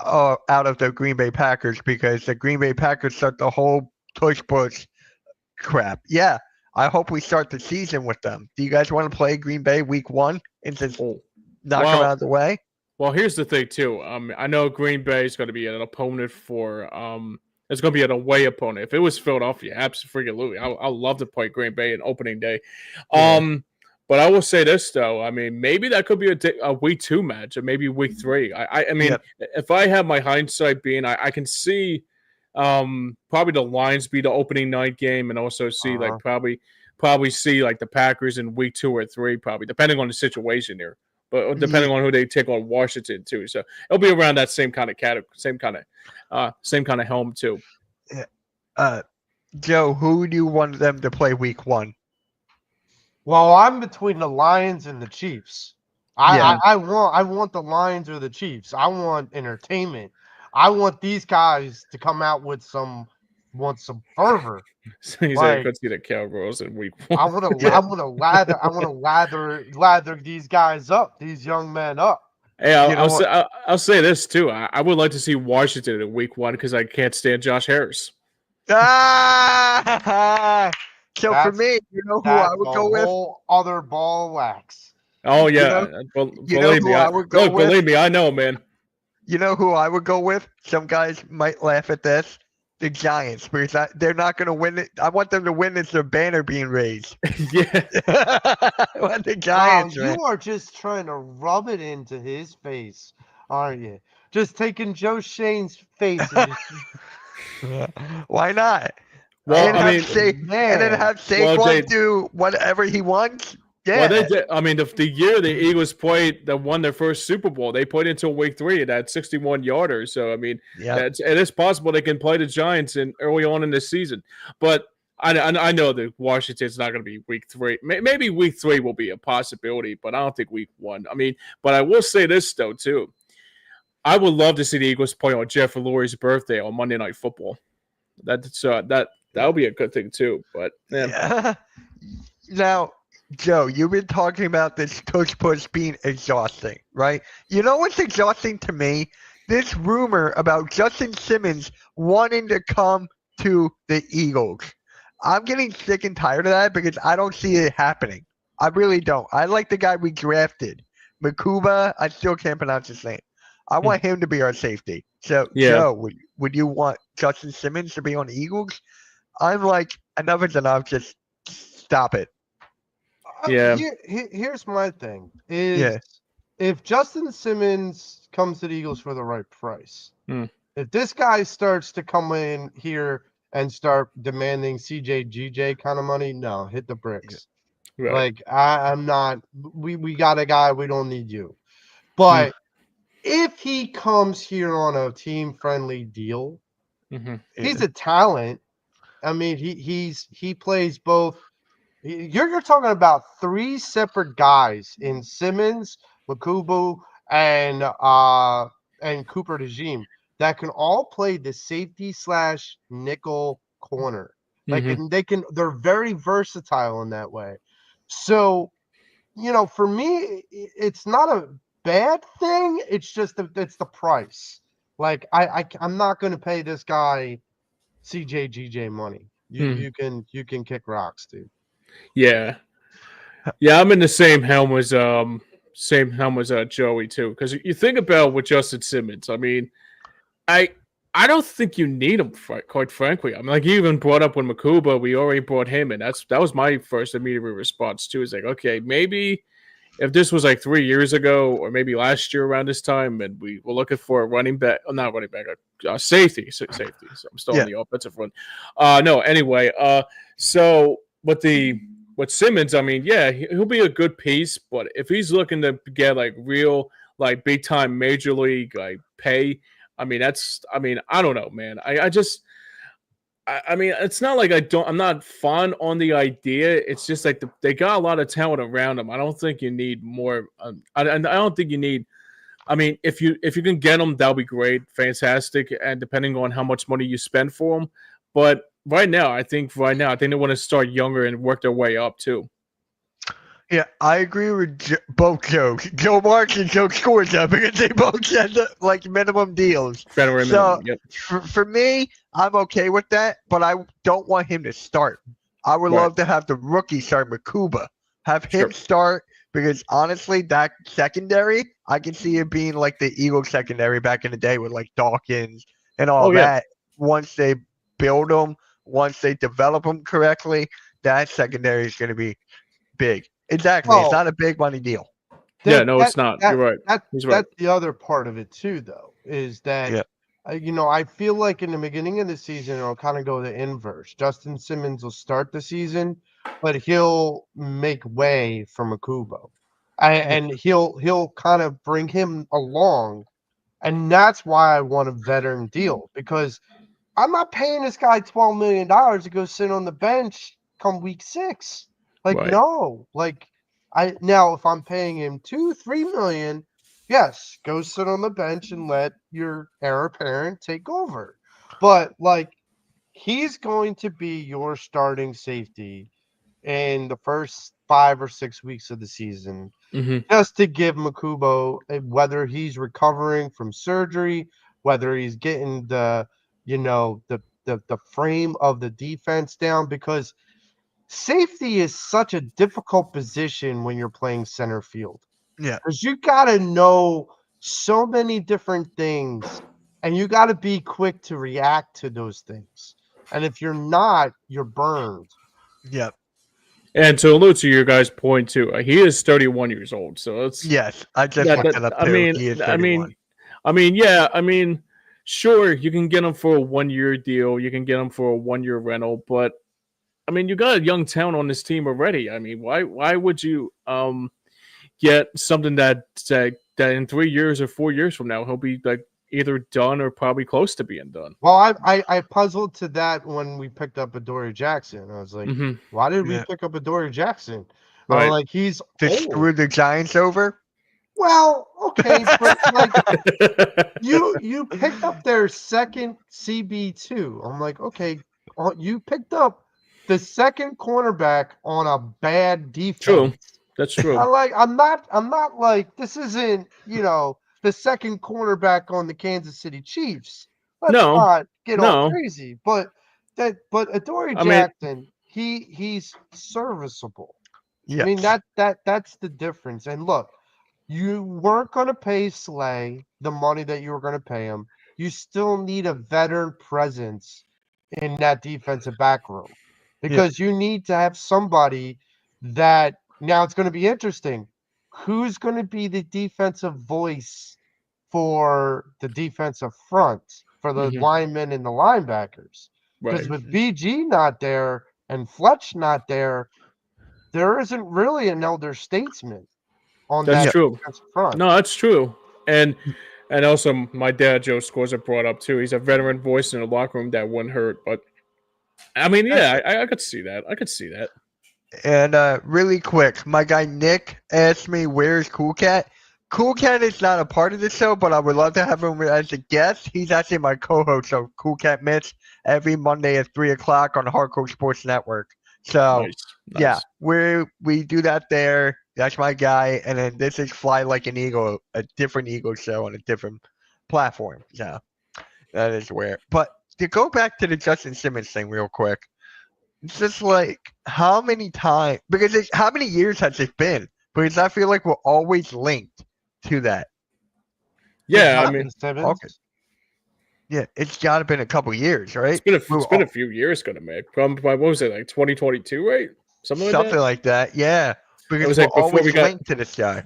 [SPEAKER 1] out of the Green Bay Packers because the Green Bay Packers start the whole push crap. Yeah, I hope we start the season with them. Do you guys want to play Green Bay week 1 and just knock them out of the way?
[SPEAKER 3] Well, here's the thing too. I know Green Bay is going to be an opponent for it's going to be an away opponent. If it was Philadelphia, absolutely, I love to play Green Bay in opening day.
[SPEAKER 1] Yeah.
[SPEAKER 3] But I will say this though. I mean, maybe that could be a week 2 match, or maybe week 3. I mean, if I have my hindsight being, I can see probably the Lions be the opening night game, and also see like probably see like the Packers in week 2 or 3, probably depending on the situation here. But depending on who they take on Washington too, so it'll be around that same kind of category, same kind of helm too.
[SPEAKER 1] Joe, who do you want them to play week 1?
[SPEAKER 2] Well, I'm between the Lions and the Chiefs. I want the Lions or the Chiefs. I want entertainment. I want these guys to come out with some fervor.
[SPEAKER 3] So he's like, let's see the Cowboys in week 1.
[SPEAKER 2] I want to lather these guys up, these young men up.
[SPEAKER 3] Hey, I'll say this too. I would like to see Washington in week 1 because I can't stand Josh Harris.
[SPEAKER 1] So for me, you know who I would go with?
[SPEAKER 2] Whole other ball of wax.
[SPEAKER 3] Oh yeah, believe me, I know, man.
[SPEAKER 1] You know who I would go with? Some guys might laugh at this. The Giants, because they're not going to win it. I want them to win as their banner being raised.
[SPEAKER 3] Yeah.
[SPEAKER 1] I want the Giants.
[SPEAKER 2] Wow, you are just trying to rub it into his face, aren't you? Just taking Joe Shane's face.
[SPEAKER 1] Why not?
[SPEAKER 3] Well,
[SPEAKER 1] and then have Saquon do whatever he wants. Yeah.
[SPEAKER 3] Well, I mean, the year the Eagles won their first Super Bowl, they played until week 3 at that 61-yarder. So, I mean, it is possible they can play the Giants early on in the season. But I know that Washington's not going to be week 3. Maybe week 3 will be a possibility, but I don't think week 1. I mean, but I will say this, though, too. I would love to see the Eagles play on Jeff Lurie's birthday on Monday Night Football. That would be a good thing, too. But,
[SPEAKER 1] yeah. Now, Joe, you've been talking about this push being exhausting, right? You know what's exhausting to me? This rumor about Justin Simmons wanting to come to the Eagles. I'm getting sick and tired of that because I don't see it happening. I really don't. I like the guy we drafted. Makuba, I still can't pronounce his name. I want him to be our safety. So, Joe, would you want Justin Simmons to be on the Eagles? I'm like, enough is enough. Just stop it.
[SPEAKER 3] Yeah.
[SPEAKER 2] Here's my thing: if Justin Simmons comes to the Eagles for the right price, if this guy starts to come in here and start demanding CJ kind of money, no, hit the bricks. Right. Like I'm not. We got a guy. We don't need you. But if he comes here on a team friendly deal, he's a talent. I mean, he plays both. You're talking about 3 separate guys in Simmons, Makubu, and Cooper DeJean that can all play the safety / nickel corner. Like they're very versatile in that way. So, for me, it's not a bad thing. It's just it's the price. Like I'm not going to pay this guy CJ money. You can kick rocks, dude.
[SPEAKER 3] Yeah, I'm in the same helm as Joey too. Because you think about with Justin Simmons, I mean, I don't think you need him. Quite frankly, I mean, like you even brought up when Makuba, we already brought him in. That was my first immediate response too. Is like, okay, maybe if this was like 3 years ago or maybe last year around this time, and we were looking for a running back, not running back, safety. So I'm still on the offensive run. No, anyway, so. With Simmons, I mean, yeah, he'll be a good piece, but if he's looking to get like real, like big time major league like pay, I mean, I don't know, man. I mean, it's not like I'm not fond on the idea. It's just like they got a lot of talent around them. I don't think you need more. I don't think you need I mean, if you can get them, that'll be great, fantastic, and depending on how much money you spend for them. But I think they want to start younger and work their way up too.
[SPEAKER 1] Yeah, I agree with both jokes. Joe Marks and Joe Scorza because they both said like minimum deals.
[SPEAKER 3] Veteran
[SPEAKER 1] So
[SPEAKER 3] minimum, yep.
[SPEAKER 1] for me, I'm okay with that, but I don't want him to start. I would love to have the rookie start Makuba. Have him start because honestly, that secondary, I can see it being like the Eagles secondary back in the day with like Dawkins and all that. Once they build them, once they develop them correctly, that secondary is going to be big. Exactly. It's not a big money deal.
[SPEAKER 3] It's not. You're right. He's right.
[SPEAKER 2] That's the other part of it too, though, is that I feel like in the beginning of the season it'll kind of go the inverse. Justin Simmons will start the season, but he'll make way for Makubo, and he'll kind of bring him along, and that's why I want a veteran deal, because I'm not paying this guy $12 million to go sit on the bench come week 6. No, if I'm paying him $2-3 million, yes, go sit on the bench and let your heir apparent take over. But he's going to be your starting safety in the first 5 or 6 weeks of the season, just to give Makubo, whether he's recovering from surgery, whether he's getting the frame of the defense down, because safety is such a difficult position when you're playing center field.
[SPEAKER 1] Yeah.
[SPEAKER 2] Because you got to know so many different things, and you got to be quick to react to those things. And if you're not, you're burned.
[SPEAKER 1] Yep.
[SPEAKER 3] And to allude to your guys' point too, he is 31 years old. So it's
[SPEAKER 1] I just looked it up too. He is 31.
[SPEAKER 3] I mean, sure, you can get him for a 1-year deal, you can get him for a 1-year rental, but I mean, you got a young talent on this team already. I mean, why would you get something that in 3 years or 4 years from now he'll be like either done or probably close to being done?
[SPEAKER 2] Well, I puzzled to that when we picked up Adoree Jackson. I was like, why did we pick up Adoree Jackson?
[SPEAKER 3] Right.
[SPEAKER 2] I'm like, he's
[SPEAKER 1] to screw the Giants over.
[SPEAKER 2] Well, okay, but you picked up their second CB2. I'm like, okay, you picked up the second cornerback on a bad defense.
[SPEAKER 3] True, that's true.
[SPEAKER 2] I'm not like, this isn't the second cornerback on the Kansas City Chiefs. Let's not get all crazy. But Adoree Jackson, he's serviceable.
[SPEAKER 1] Yes.
[SPEAKER 2] I mean that's the difference. And look, you weren't going to pay Slay the money that you were going to pay him. You still need a veteran presence in that defensive back room, because you need to have somebody that, now it's going to be interesting. Who's going to be the defensive voice for the defensive front, for the linemen and the linebackers? Because with BG not there and Fletch not there, there isn't really an elder statesman on
[SPEAKER 3] that's
[SPEAKER 2] that
[SPEAKER 3] true.
[SPEAKER 2] Front.
[SPEAKER 3] No, that's true. And also my dad, Joe Scorza, brought up too. He's a veteran voice in the locker room that wouldn't hurt. But I mean, I could see that. I could see that.
[SPEAKER 1] And really quick, my guy Nick asked me, where's Cool Cat? Cool Cat is not a part of the show, but I would love to have him as a guest. He's actually my co-host of Cool Cat Mitch every Monday at 3 o'clock on the Hardcore Sports Network. So,
[SPEAKER 3] nice.
[SPEAKER 1] we do that there. That's my guy. And then this is Fly Like an Eagle, a different Eagle show on a different platform. So, that is where. But to go back to the Justin Simmons thing real quick, it's just like, how many times, because how many years has it been? Because I feel like we're always linked to that.
[SPEAKER 3] Yeah, I mean,
[SPEAKER 1] okay. Yeah, it's got to been a couple years, right?
[SPEAKER 3] It's been a few years, gonna make. What was it, like 2022, right? Something
[SPEAKER 1] like that. Yeah, because it was like always linked to this guy.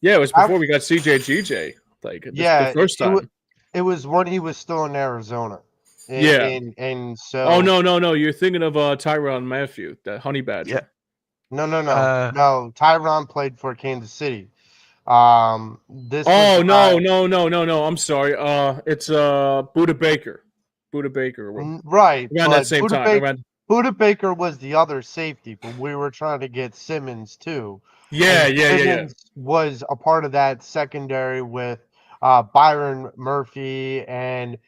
[SPEAKER 3] Yeah, it was before we got CJGJ. The first time.
[SPEAKER 2] It was when he was still in Arizona. And so.
[SPEAKER 3] Oh no! You're thinking of Tyrann Mathieu, that Honey Badger.
[SPEAKER 1] Yeah.
[SPEAKER 2] No. No, Tyrann played for Kansas City. No.
[SPEAKER 3] I'm sorry. It's Buda Baker.
[SPEAKER 2] Right.
[SPEAKER 3] Around that same time.
[SPEAKER 2] Buda Baker was the other safety, but we were trying to get Simmons too.
[SPEAKER 3] Yeah.
[SPEAKER 2] Simmons was a part of that secondary with Byron Murphy and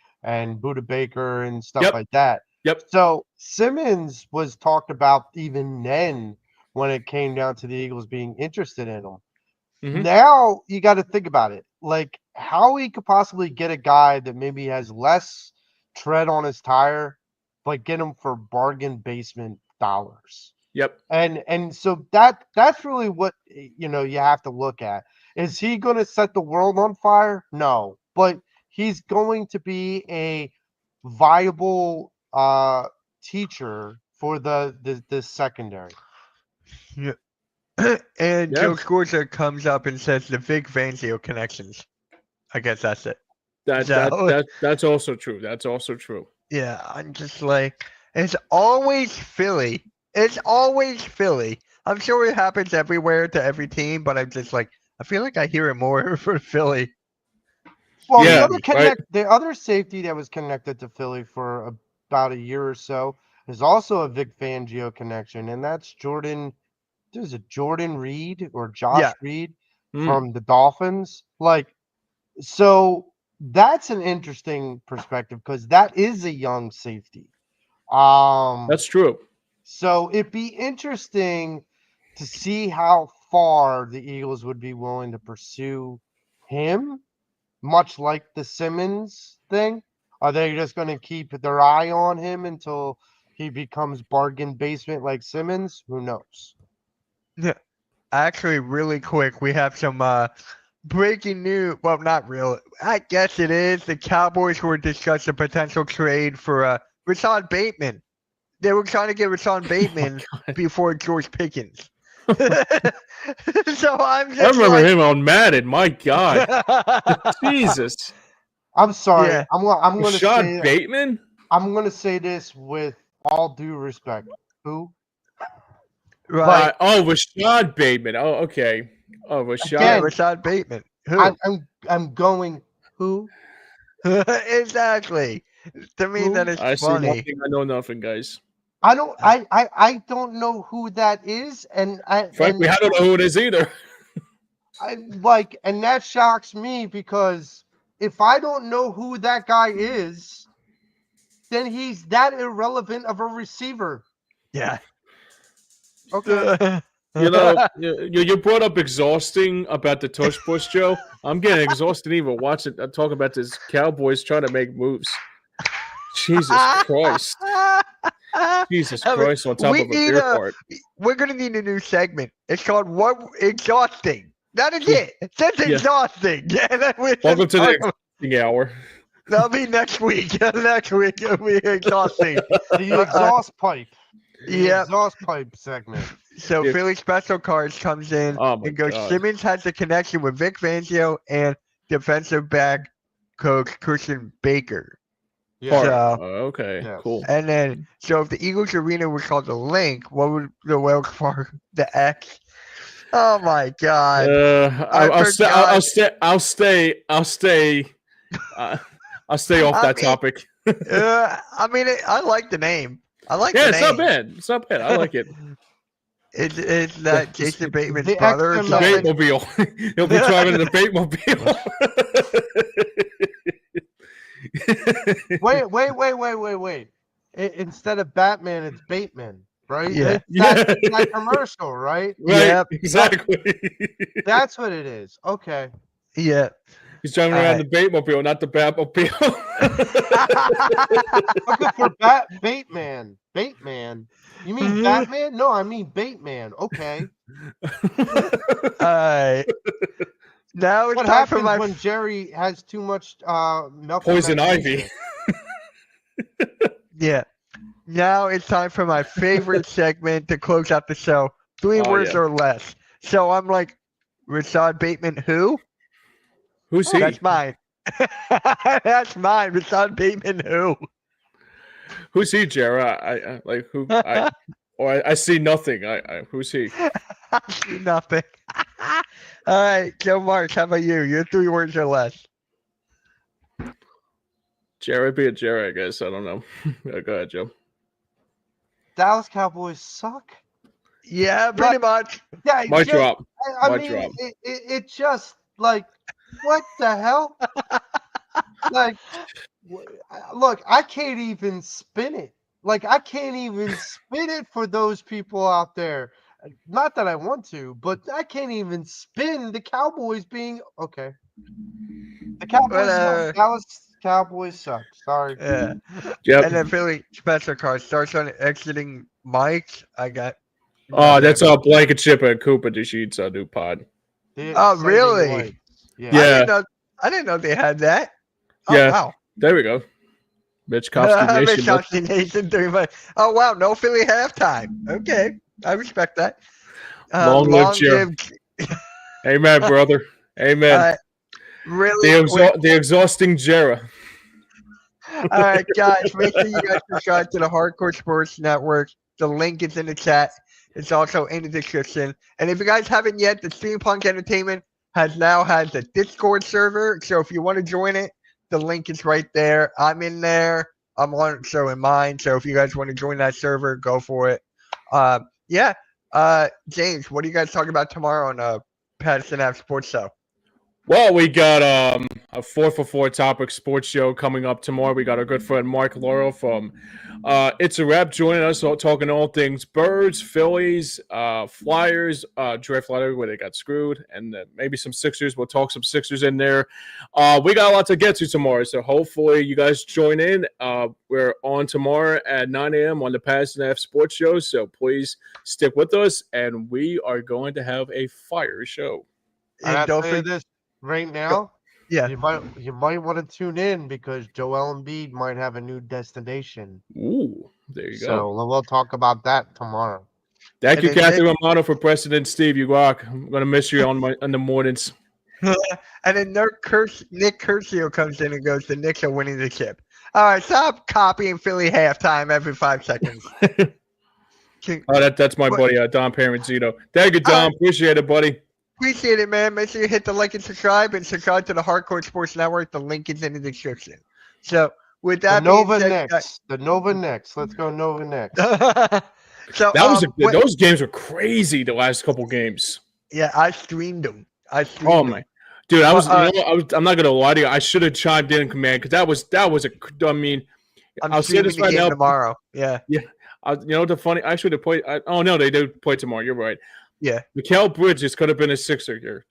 [SPEAKER 2] Buda Baker and stuff
[SPEAKER 3] Yep.
[SPEAKER 2] like that.
[SPEAKER 3] Yep.
[SPEAKER 2] So Simmons was talked about even then when it came down to the Eagles being interested in him.
[SPEAKER 3] Mhm.
[SPEAKER 2] Now you got to think about it, like how he could possibly get a guy that maybe has less tread on his tire, but get him for bargain basement dollars.
[SPEAKER 3] Yep.
[SPEAKER 2] And so that's really what you have to look at. Is he going to set the world on fire? No, but he's going to be a viable teacher for the secondary.
[SPEAKER 1] Yeah. And
[SPEAKER 3] Yeah.
[SPEAKER 1] Joe Scorza comes up and says the Vic Fangio connections. I guess that's it.
[SPEAKER 3] That's also true. That's also true.
[SPEAKER 1] Yeah, I'm just like, it's always Philly. It's always Philly. I'm sure it happens everywhere to every team, but I'm just like, I feel like I hear it more for Philly.
[SPEAKER 2] Well,
[SPEAKER 3] Yeah,
[SPEAKER 2] the other safety that was connected to Philly for about a year or so is also a Vic Fangio connection, and that's Jordan. There's a Jordan Reed or Josh
[SPEAKER 1] Yeah.
[SPEAKER 2] Reed
[SPEAKER 3] Mm.
[SPEAKER 2] from the Dolphins. So that's an interesting perspective because that is a young safety.
[SPEAKER 3] That's true.
[SPEAKER 2] So it'd be interesting to see how far the Eagles would be willing to pursue him, much like the Simmons thing. Are they just going to keep their eye on him until he becomes bargain basement like Simmons? Who knows?
[SPEAKER 1] Yeah. Actually, really quick, we have some breaking news. Well, not real. I guess it is. The Cowboys were discussing a potential trade for Rashawn Bateman. They were trying to get Rashawn Bateman before George Pickens. So I'm just
[SPEAKER 3] I remember
[SPEAKER 1] like,
[SPEAKER 3] him on Madden. My God, Jesus.
[SPEAKER 2] I'm sorry.
[SPEAKER 1] Yeah.
[SPEAKER 2] I'm going to
[SPEAKER 3] Sean
[SPEAKER 2] say
[SPEAKER 3] Bateman.
[SPEAKER 2] I'm going to say this with all due respect. Who?
[SPEAKER 1] Right.
[SPEAKER 3] Rashad Bateman. Oh, okay. Oh, Rashad.
[SPEAKER 1] Yeah,
[SPEAKER 2] Again,
[SPEAKER 1] Rashawn Bateman. Who?
[SPEAKER 2] I'm going who?
[SPEAKER 1] Exactly. To me,
[SPEAKER 2] Who?
[SPEAKER 1] that is
[SPEAKER 3] I see
[SPEAKER 1] funny.
[SPEAKER 3] nothing. I know nothing, guys.
[SPEAKER 2] I don't know who that is, and
[SPEAKER 3] Frankly, I don't know who it is either.
[SPEAKER 2] and that shocks me because if I don't know who that guy is, then he's that irrelevant of a receiver.
[SPEAKER 1] Yeah.
[SPEAKER 2] Okay.
[SPEAKER 3] You brought up exhausting about the tush push, Joe. I'm getting exhausted even watching talking about this Cowboys trying to make moves. Jesus Christ. Jesus Christ on top of a beer cart.
[SPEAKER 1] We're gonna need a new segment. It's called "What Exhausting." That is it. That's exhausting. Yeah,
[SPEAKER 3] Welcome to the exhausting hour.
[SPEAKER 1] That'll be next week. Next week it'll be exhausting.
[SPEAKER 2] The exhaust pipe.
[SPEAKER 1] Yeah.
[SPEAKER 2] Exhaust pipe segment.
[SPEAKER 1] So
[SPEAKER 3] Yeah.
[SPEAKER 1] Philly Special Cards comes in and goes,
[SPEAKER 3] God.
[SPEAKER 1] Simmons has a connection with Vic Fangio and defensive back coach Christian Baker.
[SPEAKER 2] Yeah.
[SPEAKER 1] So,
[SPEAKER 3] Okay,
[SPEAKER 2] Yes.
[SPEAKER 3] cool.
[SPEAKER 1] and then, so if the Eagles Arena was called the Link, what would the Wells Fargo, the X? Oh my God!
[SPEAKER 3] I'll stay off that topic.
[SPEAKER 1] I mean, I like the name. I like the
[SPEAKER 3] Yeah,
[SPEAKER 1] name.
[SPEAKER 3] it's not bad. It's not bad. I like it.
[SPEAKER 1] It's that Jason Bateman's
[SPEAKER 2] the
[SPEAKER 1] brother or
[SPEAKER 2] XML.
[SPEAKER 1] something?
[SPEAKER 3] Batemobile. He'll be driving the Batemobile.
[SPEAKER 2] Wait. Instead of Batman, it's Bateman, right?
[SPEAKER 1] Yeah.
[SPEAKER 2] That's that commercial, right?
[SPEAKER 3] Right,
[SPEAKER 1] Yep.
[SPEAKER 3] exactly.
[SPEAKER 2] That's what it is. Okay.
[SPEAKER 1] Yeah.
[SPEAKER 3] He's driving around the Batemobile, not the Batmobile.
[SPEAKER 2] Looking for Bateman. Bateman. You mean Batman? No, I mean Bateman. Okay.
[SPEAKER 1] Now it's
[SPEAKER 2] What
[SPEAKER 1] time for
[SPEAKER 2] happens
[SPEAKER 1] my
[SPEAKER 2] when Jerry has too much milk?
[SPEAKER 3] Poison Ivy.
[SPEAKER 1] Yeah. Now it's time for my favorite segment to close out the show. 3 words or less. So I'm like, Rashad Bateman, who?
[SPEAKER 3] Who's he?
[SPEAKER 1] That's mine. That's mine. Rashad Bateman, who?
[SPEAKER 3] Who's he, Jared? I like who? I see nothing. Who's he?
[SPEAKER 1] I see nothing. All right, Joe Marks, how about you? Your 3 words or less.
[SPEAKER 3] Jared be a Jared, I guess. I don't know. Go ahead, Joe.
[SPEAKER 2] Dallas Cowboys suck.
[SPEAKER 1] Yeah, pretty much.
[SPEAKER 2] Yeah,
[SPEAKER 3] My drop.
[SPEAKER 2] I mean, it just like What the hell? Like, look, I can't even spin it. Like, I can't even spin it for those people out there. Not that I want to, but I can't even spin the Cowboys being okay. The Cowboys suck.
[SPEAKER 1] Whatever.
[SPEAKER 2] Dallas Cowboys suck. Sorry.
[SPEAKER 1] Yeah.
[SPEAKER 3] Yep.
[SPEAKER 1] And then Philly special card starts on exiting Mike. I got.
[SPEAKER 3] Oh, that's our Blankenship and Cooper DeSheet's new pod.
[SPEAKER 1] Oh, really?
[SPEAKER 3] Yeah.
[SPEAKER 1] I didn't know they had that. Oh,
[SPEAKER 3] Yeah.
[SPEAKER 1] wow.
[SPEAKER 3] There we go. Mitch Kofsky Nation.
[SPEAKER 1] Mitch Kofsky Nation 3 Oh, wow. No Philly halftime. Okay. I respect that.
[SPEAKER 3] Long live Jim. Amen, brother. Amen.
[SPEAKER 1] Really
[SPEAKER 3] the exhausting Jera.
[SPEAKER 1] All right, guys. Make sure you guys subscribe to the Hardcore Sports Network. The link is in the chat. It's also in the description. And if you guys haven't yet, the Steampunk Entertainment has a Discord server. So if you want to join it, the link is right there. I'm in there. I'm on so in mine. So if you guys want to join that server, go for it. Yeah. James, what are you guys talking about tomorrow on Patterson Ave Sports Show?
[SPEAKER 3] Well, we got a 4 for 4 topic sports show coming up tomorrow. We got our good friend Mark Laurel from It's a Wrap joining us, talking all things Birds, Phillies, Flyers, draft lottery where they got screwed, and maybe some Sixers. We'll talk some Sixers in there. We got a lot to get to tomorrow, so hopefully you guys join in. We're on tomorrow at 9 a.m. on the Patterson Ave Sports Show, so please stick with us, and we are going to have a fire show.
[SPEAKER 2] And don't forget this. Right now,
[SPEAKER 1] yeah,
[SPEAKER 2] you might want to tune in because Joel Embiid might have a new destination.
[SPEAKER 3] Ooh, there you go.
[SPEAKER 2] So we'll talk about that tomorrow.
[SPEAKER 3] Thank you, Catherine Romano, for President Steve. You rock. I'm gonna miss you on the mornings.
[SPEAKER 1] And then Nick Curcio comes in and goes, "The Knicks are winning the chip." All right, stop copying Philly halftime every 5 seconds.
[SPEAKER 3] That's my buddy Don Paranzino. Thank you, Don. Appreciate it, buddy.
[SPEAKER 1] Appreciate it, man. Make sure you hit the like and subscribe to the Hardcore Sports Network. The link is in the description. So with that,
[SPEAKER 2] the Nova Knicks. Let's go Nova Knicks.
[SPEAKER 1] So
[SPEAKER 3] those games were crazy. The last couple games.
[SPEAKER 1] Yeah, I streamed them.
[SPEAKER 3] Oh my, dude! I'm not gonna lie to you. I should have chimed in, man, because that was a. I mean, I'll say this right now.
[SPEAKER 1] Tomorrow, yeah.
[SPEAKER 3] You know the funny. I should have played. Oh no, they do play tomorrow. You're right.
[SPEAKER 1] Yeah,
[SPEAKER 3] Mikal Bridges could have been a Sixer here.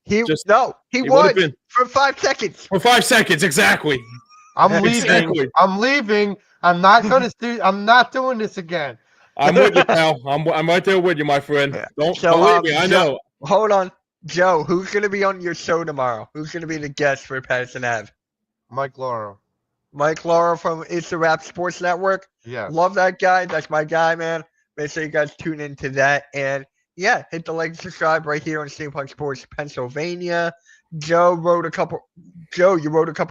[SPEAKER 3] He
[SPEAKER 1] was for 5 seconds.
[SPEAKER 3] For 5 seconds, exactly.
[SPEAKER 2] I'm leaving. Exactly. I'm leaving. I'm not doing this again.
[SPEAKER 3] I'm with you, pal. I'm right there with you, my friend. Yeah. Don't believe me. I know.
[SPEAKER 1] Hold on, Joe. Who's gonna be on your show tomorrow? Who's gonna be the guest for Patterson Ave?
[SPEAKER 2] Mike Laurel.
[SPEAKER 1] Mike Laurel from It's a Wrap Sports Network.
[SPEAKER 2] Yeah,
[SPEAKER 1] love that guy. That's my guy, man. Make sure you guys tune into that and. Yeah, hit the like and subscribe right here on Steampunk Sports Pennsylvania. Joe, you wrote a couple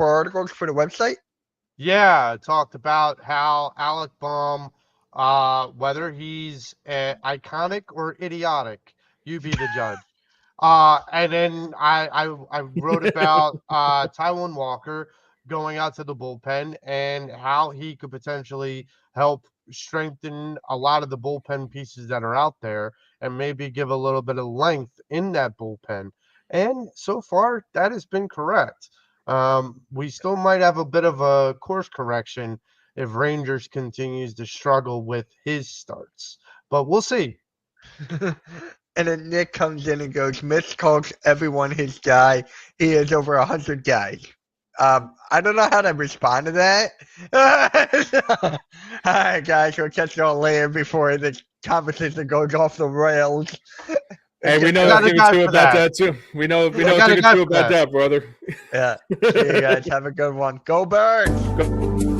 [SPEAKER 1] articles for the website?
[SPEAKER 2] Yeah, I talked about how Alec Baum, whether he's iconic or idiotic, you be the judge. And then I wrote about Taiwan Walker going out to the bullpen and how he could potentially help strengthen a lot of the bullpen pieces that are out there and maybe give a little bit of length in that bullpen. And so far, that has been correct. We still might have a bit of a course correction if Rangers continues to struggle with his starts. But we'll see.
[SPEAKER 1] And then Nick comes in and goes, Mitch calls everyone his guy. He has over 100 guys. I don't know how to respond to that. All right, guys, we'll catch you all later before the conversation goes off the rails.
[SPEAKER 3] Hey, we know a thing or two about that too. We know a thing or two about that, brother.
[SPEAKER 1] Yeah. See you guys. Have a good one. Go Birds! Go.